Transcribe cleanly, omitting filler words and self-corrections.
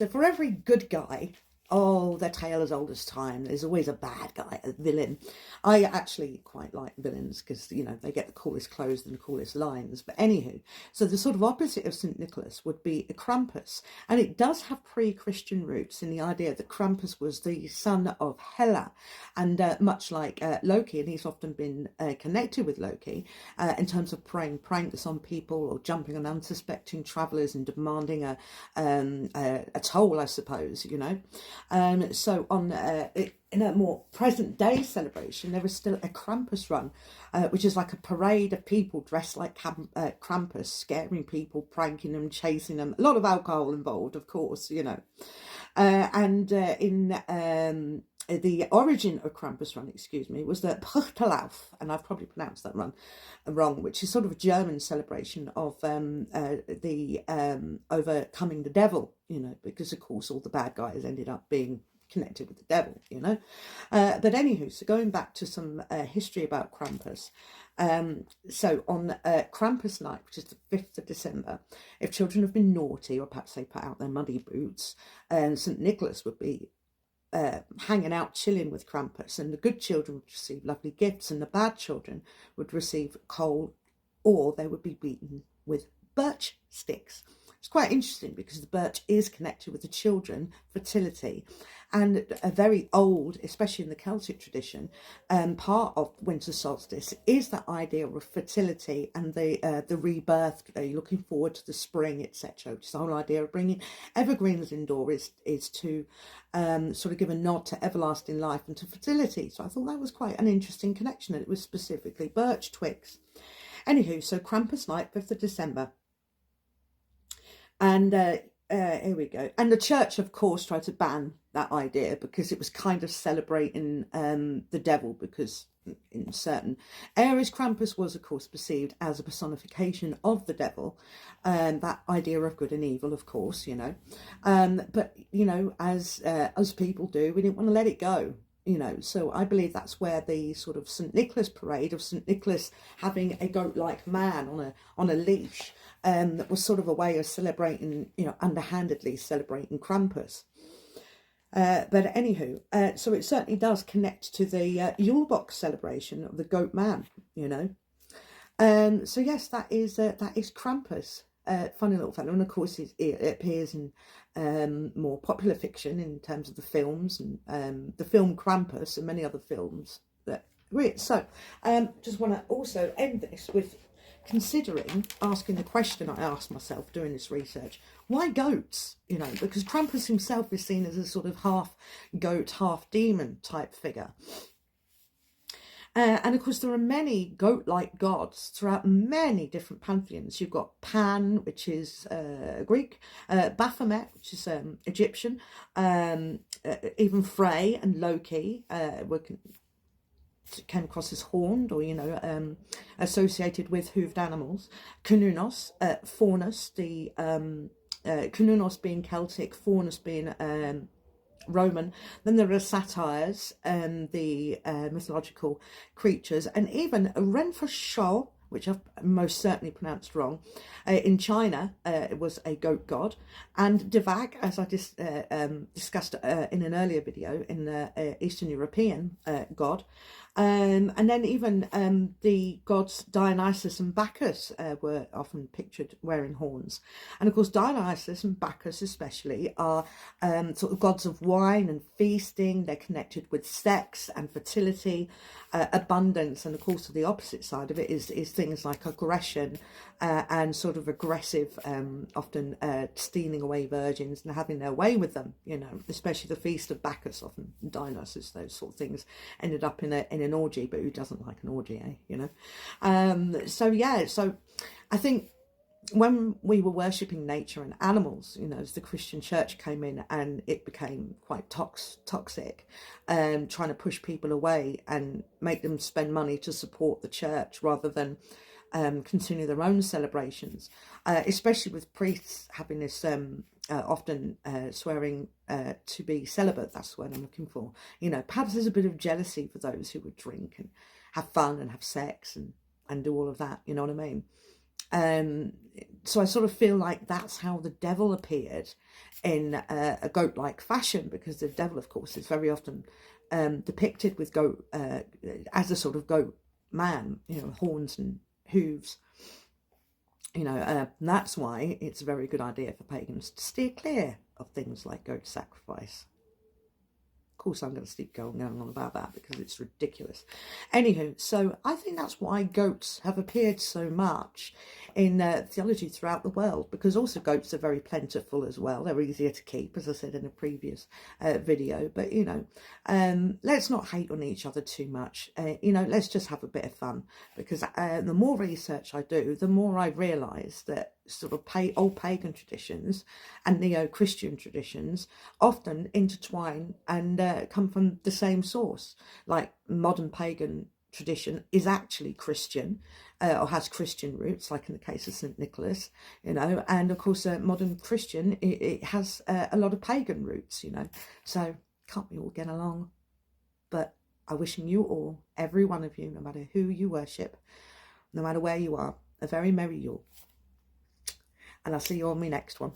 So for every good guy, oh, their tale as old as time, there's always a bad guy, a villain. I actually quite like villains because, you know, they get the coolest clothes and the coolest lines. But anywho, so the sort of opposite of St. Nicholas would be a Krampus. And it does have pre-Christian roots in the idea that Krampus was the son of Hela. And much like Loki, and he's often been connected with Loki in terms of playing pranks on people or jumping on unsuspecting travellers and demanding a toll, I suppose, you know. So on in a more present day celebration, there is still a Krampus run, which is like a parade of people dressed like Krampus, scaring people, pranking them, chasing them. A lot of alcohol involved, of course, you know. And in the origin of Krampus run, excuse me, was the Pachterlauf, and I've probably pronounced that run wrong, which is sort of a German celebration of the overcoming the devil, you know, because of course all the bad guys ended up being connected with the devil, you know. But anywho, so going back to some history about Krampus. So on Krampus night, which is the 5th of December, if children have been naughty or perhaps they put out their muddy boots, St. Nicholas would be hanging out, chilling with Krampus, and the good children would receive lovely gifts, and the bad children would receive coal, or they would be beaten with birch sticks. It's quite interesting because the birch is connected with the children, fertility, and a very old, especially in the Celtic tradition, part of winter solstice is that idea of fertility and the rebirth. You're looking forward to the spring, etc. Which is the whole idea of bringing evergreens indoors is to sort of give a nod to everlasting life and to fertility. So I thought that was quite an interesting connection, and it was specifically birch twigs. Anywho, so Krampus night, 5th of December. And here we go. And the church, of course, tried to ban that idea because it was kind of celebrating the devil, because in certain areas Krampus was, of course, perceived as a personification of the devil. That idea of good and evil, of course, you know. But, you know, as people do, we didn't want to let it go. You know, so I believe that's where the sort of St. Nicholas parade of St. Nicholas having a goat-like man on a leash that was sort of a way of celebrating, you know, underhandedly celebrating Krampus. But anywho, so it certainly does connect to the Yule box celebration of the goat man, you know. So yes, that is Krampus. Funny little fellow, and of course it appears in more popular fiction in terms of the films, and the film Krampus and many other films that read. So just want to also end this with considering asking the question I asked myself doing this research: why goats? You know, because Krampus himself is seen as a sort of half goat, half demon type figure. And of course, there are many goat-like gods throughout many different pantheons. You've got Pan, which is Greek, Baphomet, which is Egyptian, even Frey and Loki came across as horned, or, you know, associated with hooved animals. Cernunnos, Faunus, the Cernunnos being Celtic, Faunus being Roman. Then there are satyrs, the mythological creatures, and even Renfrew, which I've most certainly pronounced wrong. In China, it was a goat god, and Devag, as I discussed in an earlier video, in the Eastern European god. And then even the gods Dionysus and Bacchus were often pictured wearing horns. And of course, Dionysus and Bacchus especially are sort of gods of wine and feasting. They're connected with sex and fertility, abundance. And of course, the opposite side of it is things like aggression and sort of aggressive, often stealing away virgins and having their way with them, you know, especially the feast of Bacchus, often Dionysus, those sort of things ended up in an orgy, but who doesn't like an orgy, eh? You know. So yeah, so I think when we were worshipping nature and animals, you know, as the Christian church came in and it became quite toxic, trying to push people away and make them spend money to support the church rather than continue their own celebrations, especially with priests having this often swearing to be celibate. That's the word I'm looking for. You know, perhaps there's a bit of jealousy for those who would drink and have fun and have sex and do all of that, you know what I mean? So I sort of feel like that's how the devil appeared in a goat-like fashion, because the devil, of course, is very often depicted with goat as a sort of goat man, you know, horns and hooves. You know, that's why it's a very good idea for pagans to steer clear of things like goat sacrifice. Of course, I'm going to keep going on about that because it's ridiculous. Anywho, so I think that's why goats have appeared so much in theology throughout the world, because also goats are very plentiful as well. They're easier to keep, as I said in a previous video. But, you know, let's not hate on each other too much. You know, let's just have a bit of fun, because the more research I do, the more I realise that sort of old pagan traditions and neo-Christian traditions often intertwine and come from the same source. Like modern pagan tradition is actually Christian, or has Christian roots, like in the case of St. Nicholas, you know, and of course modern Christian, it has a lot of pagan roots, you know, so can't we all get along? But I'm wishing you all, every one of you, no matter who you worship, no matter where you are, a very merry Yule. And I'll see you on my next one.